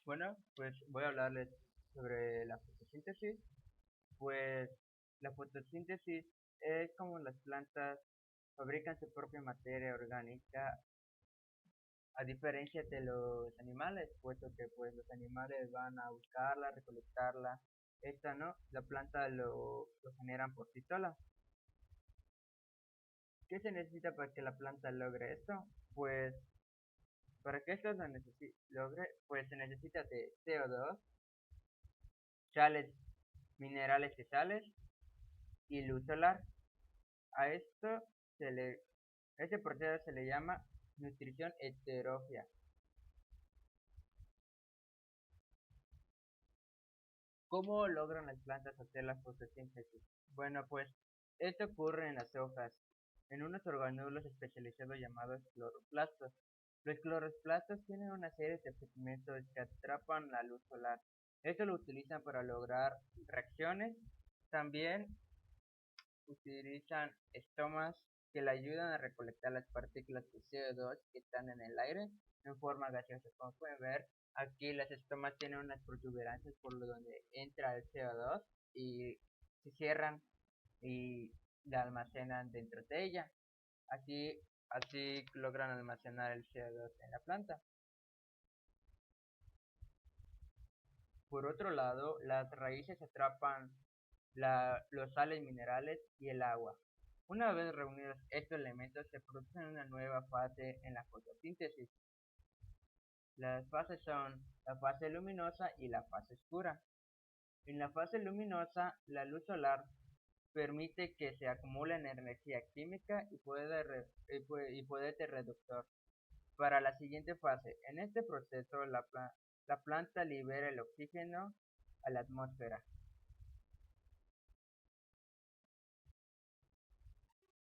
Bueno, pues voy a hablarles sobre la fotosíntesis. Pues la fotosíntesis es como las plantas fabrican su propia materia orgánica, a diferencia de los animales, puesto que pues los animales van a buscarla, recolectarla. Esta no, la planta lo generan por sí sola. ¿Qué se necesita para que la planta logre esto? Pues para que esto logre, pues se necesita de CO2, sales, minerales y sales y luz solar. A esto se le, este proceso se le llama nutrición heterófila. ¿Cómo logran las plantas hacer la fotosíntesis? Bueno, pues esto ocurre en las hojas, en unos organulos especializados llamados cloroplastos. Los cloroplastos tienen una serie de pigmentos que atrapan la luz solar. Esto lo utilizan para lograr reacciones. También utilizan estomas que le ayudan a recolectar las partículas de CO2 que están en el aire en forma gaseosa. Como pueden ver, aquí las estomas tienen unas protuberancias por donde entra el CO2 y se cierran y la almacenan dentro de ella. Así logran almacenar el CO2 en la planta. Por otro lado, las raíces atrapan los sales minerales y el agua. Una vez reunidos estos elementos, se produce una nueva fase en la fotosíntesis. Las fases son la fase luminosa y la fase oscura. En la fase luminosa, la luz solar permite que se acumule energía química y poder de reductor para la siguiente fase. En este proceso, la planta libera el oxígeno a la atmósfera.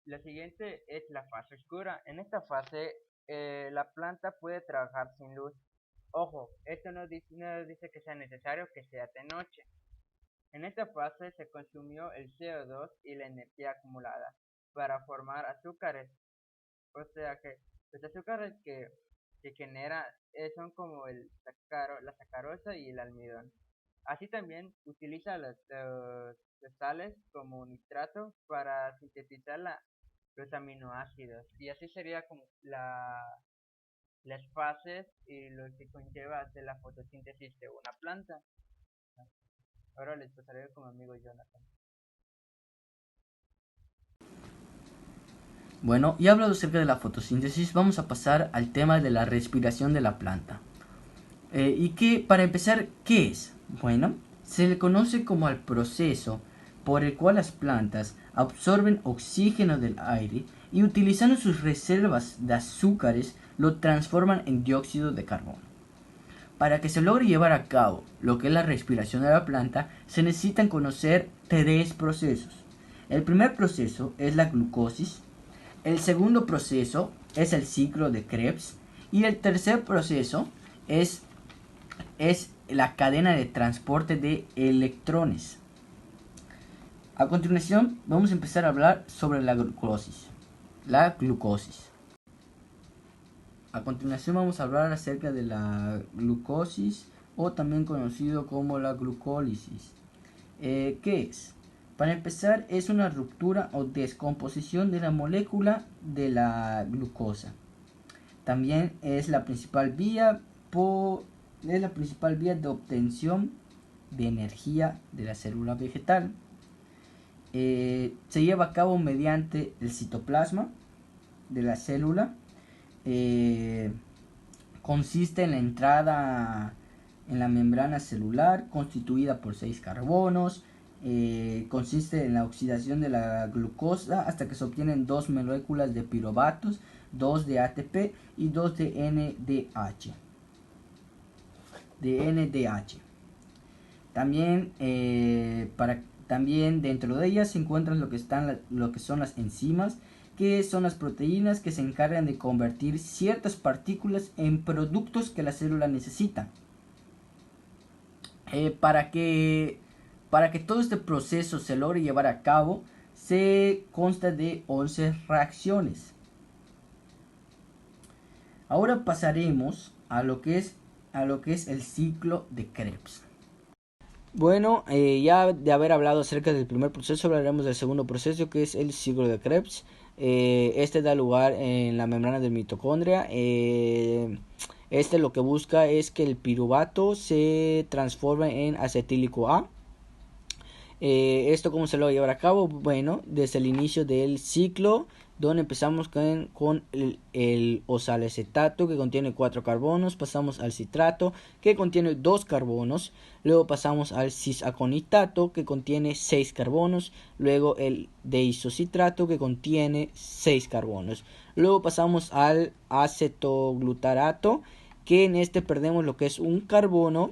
La siguiente es la fase oscura. En esta fase, la planta puede trabajar sin luz. Ojo, esto no dice que sea necesario que sea de noche. En esta fase se consumió el CO2 y la energía acumulada para formar azúcares. O sea que los azúcares que genera son como la sacarosa y el almidón. Así también utiliza los sales como nitrato para sintetizar los aminoácidos. Y así sería como las fases y lo que conlleva hacer la fotosíntesis de una planta. Ahora les pasaré con mi amigo Jonathan. Bueno, y hablado acerca de la fotosíntesis, vamos a pasar al tema de la respiración de la planta. Para empezar, ¿qué es? Bueno, se le conoce como el proceso por el cual las plantas absorben oxígeno del aire y utilizando sus reservas de azúcares lo transforman en dióxido de carbono. Para que se logre llevar a cabo lo que es la respiración de la planta, se necesitan conocer tres procesos. El primer proceso es la glucosis, el segundo proceso es el ciclo de Krebs y el tercer proceso es la cadena de transporte de electrones. A continuación vamos a empezar a hablar sobre la glucosis. La glucosis. A continuación vamos a hablar acerca de la glucosis o también conocido como la glucólisis. ¿Qué es? Para empezar, es una ruptura o descomposición de la molécula de la glucosa. También es la principal vía de obtención de energía de la célula vegetal. Se lleva a cabo mediante el citoplasma de la célula. Consiste en la entrada en la membrana celular constituida por 6 carbonos. Consiste en la oxidación de la glucosa hasta que se obtienen 2 moléculas de piruvatos, 2 de ATP y 2 de NDH. También dentro de ellas se encuentran lo que son las enzimas, que son las proteínas que se encargan de convertir ciertas partículas en productos que la célula necesita. Para que todo este proceso se logre llevar a cabo, se consta de 11 reacciones. Ahora pasaremos a lo que es a lo que es el ciclo de Krebs. Bueno, ya de haber hablado acerca del primer proceso, hablaremos del segundo proceso, que es el ciclo de Krebs. Este da lugar en la membrana del mitocondria. Este lo que busca es que el piruvato se transforme en acetílico A. ¿Esto cómo se lo va a llevar a cabo? Bueno, desde el inicio del ciclo, donde empezamos con el osalacetato, que contiene 4 carbonos, pasamos al citrato, que contiene 2 carbonos, luego pasamos al cisaconitato, que contiene 6 carbonos, luego el deisocitrato, que contiene 6 carbonos, luego pasamos al acetoglutarato, que en este perdemos lo que es un carbono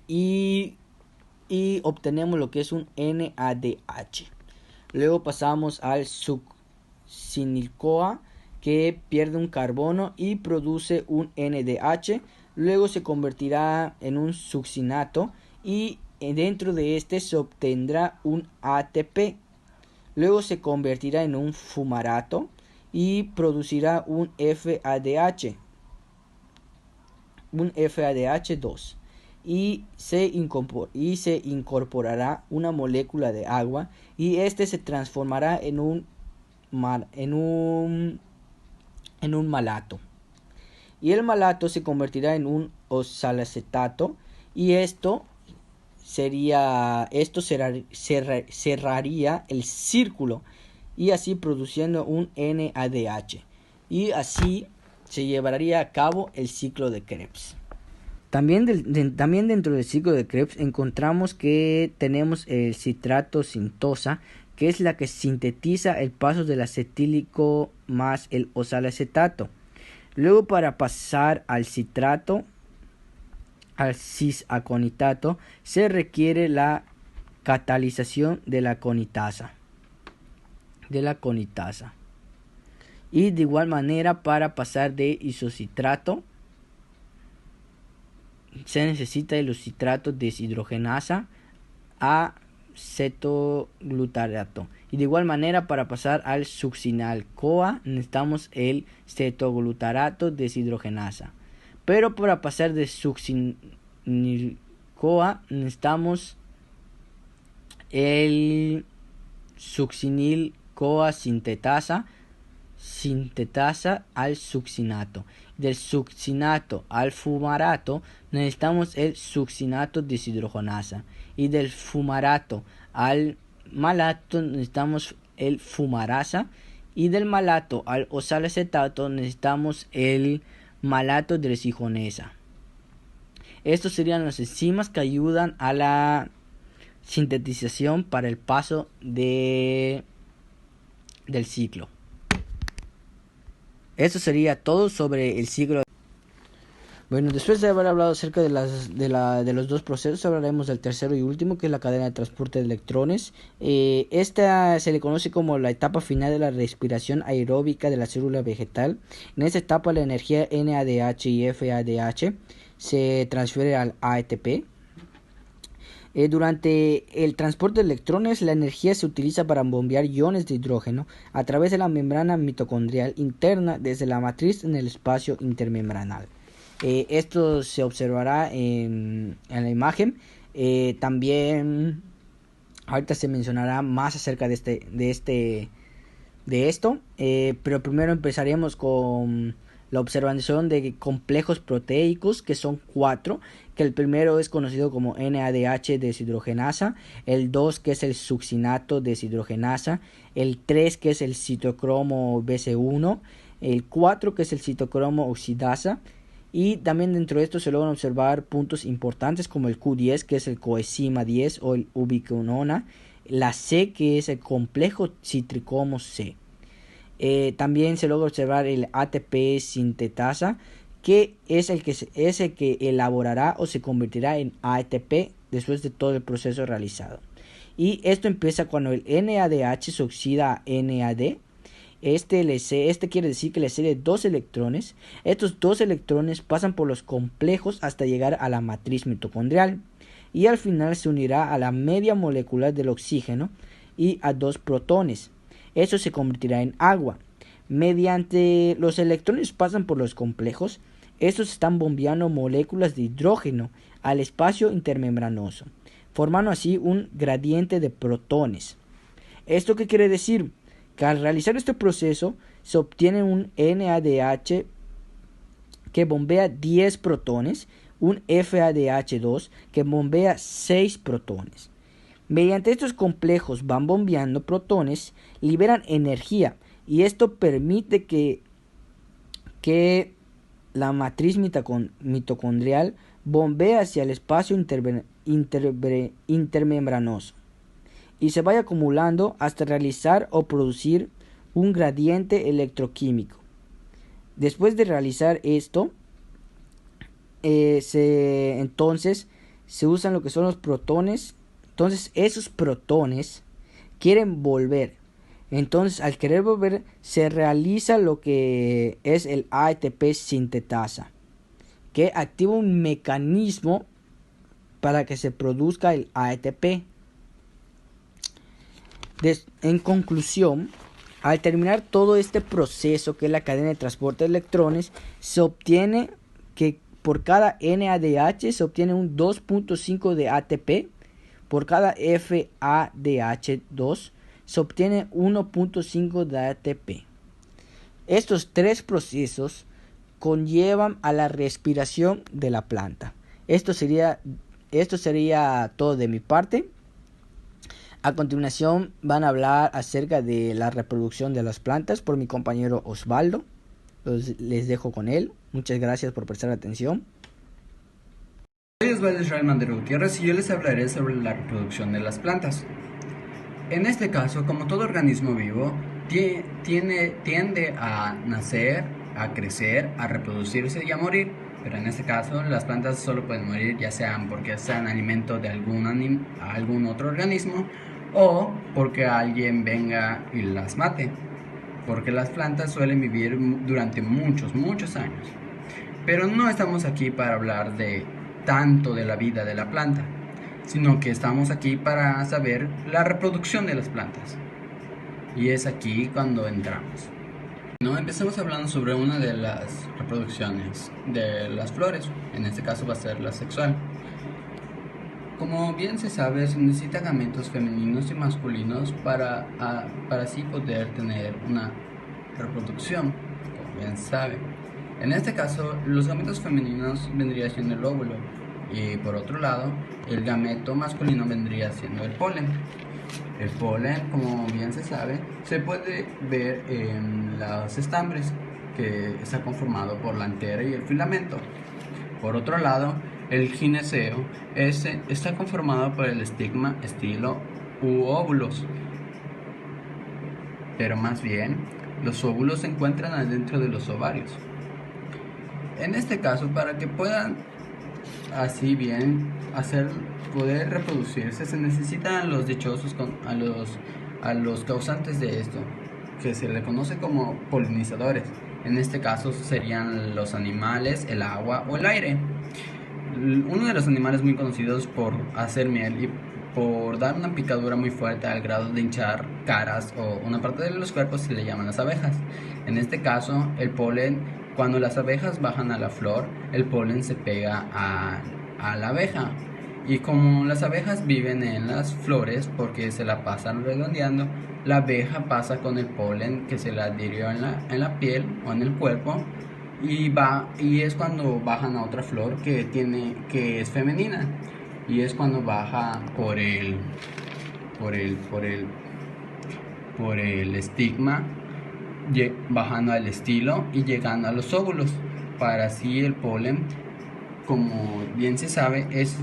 y obtenemos lo que es un NADH. Luego pasamos al succinil-CoA, que pierde un carbono y produce un NDH. Luego se convertirá en un succinato y dentro de este se obtendrá un ATP. Luego se convertirá en un fumarato y producirá un FADH, un FADH2. Y se incorporará una molécula de agua y este se transformará en un malato, y el malato se convertirá en un osalacetato y esto cerraría el círculo y así produciendo un NADH, y así se llevaría a cabo el ciclo de Krebs. También dentro del ciclo de Krebs encontramos que tenemos el citrato sintosa, que es la que sintetiza el paso del acetílico más el osalacetato. Luego, para pasar al citrato, al cisaconitato, se requiere la catalización de la conitasa. Y de igual manera, para pasar de isocitrato se necesita el citrato deshidrogenasa a cetoglutarato. Y de igual manera, para pasar al succinal-CoA necesitamos el cetoglutarato deshidrogenasa. Pero para pasar de succinil-CoA necesitamos el succinil-CoA sintetasa al succinato. Del succinato al fumarato necesitamos el succinato deshidrogenasa, y del fumarato al malato necesitamos el fumarasa, y del malato al osalacetato necesitamos el malato deshidrogenasa. Estos serían las enzimas que ayudan a la sintetización para el paso del ciclo. Eso sería todo sobre el ciclo. Bueno, después de haber hablado acerca de los dos procesos, hablaremos del tercero y último, que es la cadena de transporte de electrones. Esta se le conoce como la etapa final de la respiración aeróbica de la célula vegetal. En esta etapa, la energía NADH y FADH se transfiere al ATP. Durante el transporte de electrones, la energía se utiliza para bombear iones de hidrógeno a través de la membrana mitocondrial interna desde la matriz en el espacio intermembranal. Esto se observará en la imagen. También ahorita se mencionará más acerca de esto, pero primero empezaremos con la observación de complejos proteicos, que son 4, que el primero es conocido como NADH deshidrogenasa, el 2 que es el succinato deshidrogenasa, el 3 que es el citocromo BC1, el 4 que es el citocromo oxidasa, y también dentro de esto se logran observar puntos importantes como el Q10, que es el coenzima 10 o el ubiquinona, la C, que es el complejo citricomo C. También se logra observar el ATP sintetasa, que es el que elaborará o se convertirá en ATP después de todo el proceso realizado. Y esto empieza cuando el NADH se oxida a NAD. Este quiere decir que le cede 2 electrones. Estos 2 electrones pasan por los complejos hasta llegar a la matriz mitocondrial, y al final se unirá a la media molecular del oxígeno y a 2 protones. Eso se convertirá en agua. Mediante los electrones pasan por los complejos, estos están bombeando moléculas de hidrógeno al espacio intermembranoso, formando así un gradiente de protones. ¿Esto qué quiere decir? Que al realizar este proceso se obtiene un NADH que bombea 10 protones, un FADH2 que bombea 6 protones. Mediante estos complejos van bombeando protones, liberan energía y esto permite que la matriz mitocondrial bombee hacia el espacio intermembranoso y se vaya acumulando hasta realizar o producir un gradiente electroquímico. Después de realizar esto, entonces se usan lo que son los protones. Entonces esos protones quieren volver. Entonces al querer volver se realiza lo que es el ATP sintetasa, que activa un mecanismo para que se produzca el ATP. En conclusión, al terminar todo este proceso que es la cadena de transporte de electrones, se obtiene que por cada NADH se obtiene un 2.5 de ATP, por cada FADH2 se obtiene 1.5 de ATP. Estos tres procesos conllevan a la respiración de la planta. Esto sería todo de mi parte. A continuación van a hablar acerca de la reproducción de las plantas por mi compañero Osvaldo. Les dejo con él. Muchas gracias por prestar atención. Soy Osvaldo Israel Mandero Gutiérrez y yo les hablaré sobre la reproducción de las plantas. En este caso, como todo organismo vivo, tiende a nacer, a crecer, a reproducirse y a morir. Pero en este caso, las plantas solo pueden morir ya sean porque sean alimento de algún otro organismo o porque alguien venga y las mate. Porque las plantas suelen vivir durante muchos años. Pero no estamos aquí para hablar tanto de la vida de la planta, sino que estamos aquí para saber la reproducción de las plantas. Y es aquí cuando entramos. Empecemos hablando sobre una de las reproducciones de las flores. En este caso va a ser la sexual. Como bien se sabe, se necesitan gametos femeninos y masculinos para así poder tener una reproducción, como bien se sabe. En este caso, los gametos femeninos vendría siendo el óvulo y por otro lado, el gameto masculino vendría siendo el polen. El polen, como bien se sabe, se puede ver en los estambres, que está conformado por la antera y el filamento. Por otro lado, el gineceo está conformado por el estigma, estilo u óvulos. Pero más bien, los óvulos se encuentran adentro de los ovarios. En este caso, para que puedan así bien poder reproducirse, se necesitan los dichosos a los causantes de esto, que se le conoce como polinizadores. En este caso serían los animales, el agua o el aire. Uno de los animales muy conocidos por hacer miel y por dar una picadura muy fuerte al grado de hinchar caras o una parte de los cuerpos se le llaman las abejas. En este caso, el polen, cuando las abejas bajan a la flor, el polen se pega a la abeja. Y como las abejas viven en las flores porque se la pasan redondeando, la abeja pasa con el polen que se le adhirió en la piel o en el cuerpo y es cuando bajan a otra flor que es femenina, y es cuando baja por el estigma, bajando al estilo y llegando a los óvulos, para así el polen, como bien se sabe, es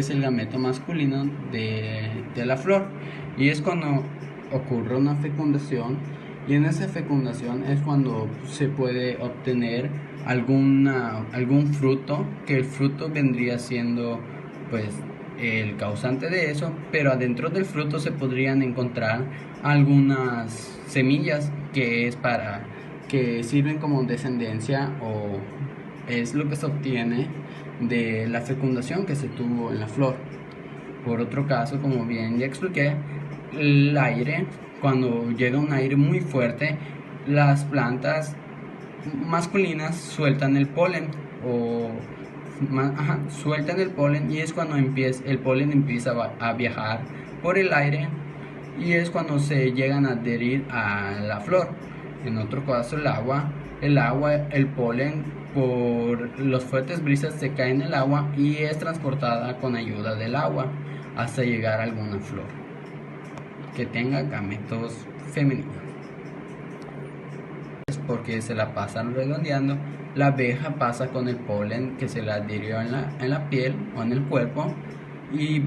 el gameto masculino de la flor, y es cuando ocurre una fecundación, y en esa fecundación es cuando se puede obtener algún fruto, que el fruto vendría siendo pues el causante de eso, pero adentro del fruto se podrían encontrar algunas semillas que sirven como descendencia, o es lo que se obtiene de la fecundación que se tuvo en la flor. Por otro caso, como bien ya expliqué, el aire, cuando llega un aire muy fuerte, las plantas masculinas sueltan el polen sueltan el polen y es cuando el polen empieza a viajar por el aire y es cuando se llegan a adherir a la flor. En otro caso el polen por los fuertes brisas se cae en el agua y es transportada con ayuda del agua hasta llegar a alguna flor que tenga gametos femeninos. Es porque se la pasan redondeando. La abeja pasa con el polen que se le adhirió en la piel o en el cuerpo y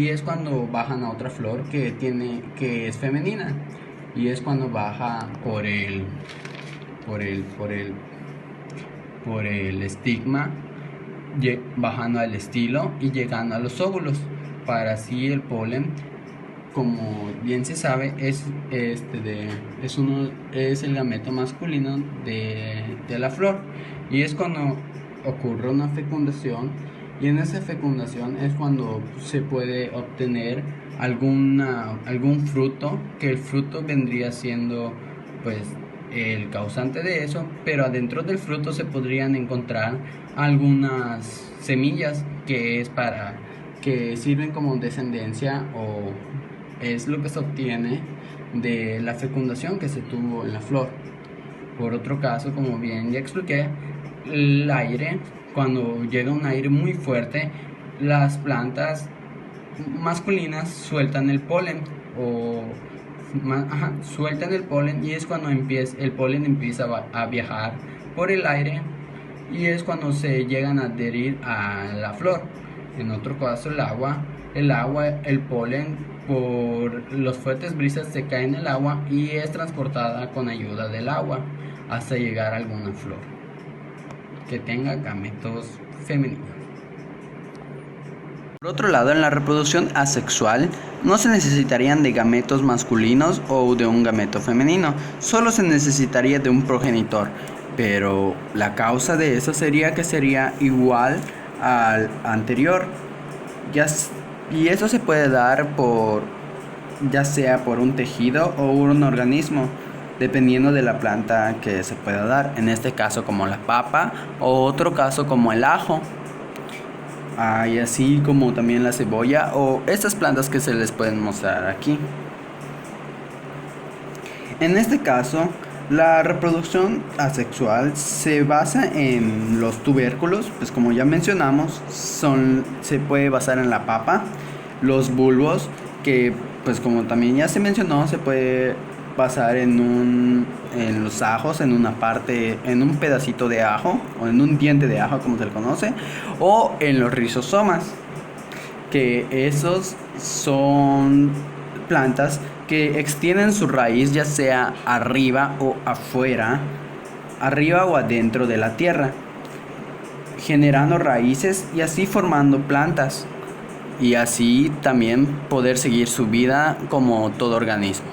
es cuando bajan a otra flor que es femenina y es cuando baja por el estigma, bajando al estilo y llegando a los óvulos, para así el polen, como bien se sabe, es el gameto masculino de la flor y es cuando ocurre una fecundación y en esa fecundación es cuando se puede obtener algún fruto, que el fruto vendría siendo pues el causante de eso, pero adentro del fruto se podrían encontrar algunas semillas que sirven como descendencia o es lo que se obtiene de la fecundación que se tuvo en la flor. Por otro caso, como bien ya expliqué, el aire, cuando llega un aire muy fuerte, las plantas masculinas sueltan el polen sueltan el polen y es cuando el polen empieza a viajar por el aire y es cuando se llegan a adherir a la flor. En otro caso el polen por los fuertes brisas se cae en el agua y es transportada con ayuda del agua hasta llegar a alguna flor que tenga gametos femeninos. Por otro lado, en la reproducción asexual no se necesitarían de gametos masculinos o de un gameto femenino, solo se necesitaría de un progenitor, pero la causa de eso sería que sería igual al anterior, y eso se puede dar ya sea por un tejido o un organismo, dependiendo de la planta que se pueda dar, en este caso como la papa o otro caso como el ajo. Y así como también la cebolla o estas plantas que se les pueden mostrar aquí. En este caso, la reproducción asexual se basa en los tubérculos, pues como ya mencionamos, se puede basar en la papa, los bulbos, que pues como también ya se mencionó, se puede basar en los ajos, en un pedacito de ajo o en un diente de ajo como se le conoce, o en los rizosomas, que esos son plantas que extienden su raíz ya sea arriba o afuera, arriba o adentro de la tierra, generando raíces y así formando plantas y así también poder seguir su vida como todo organismo.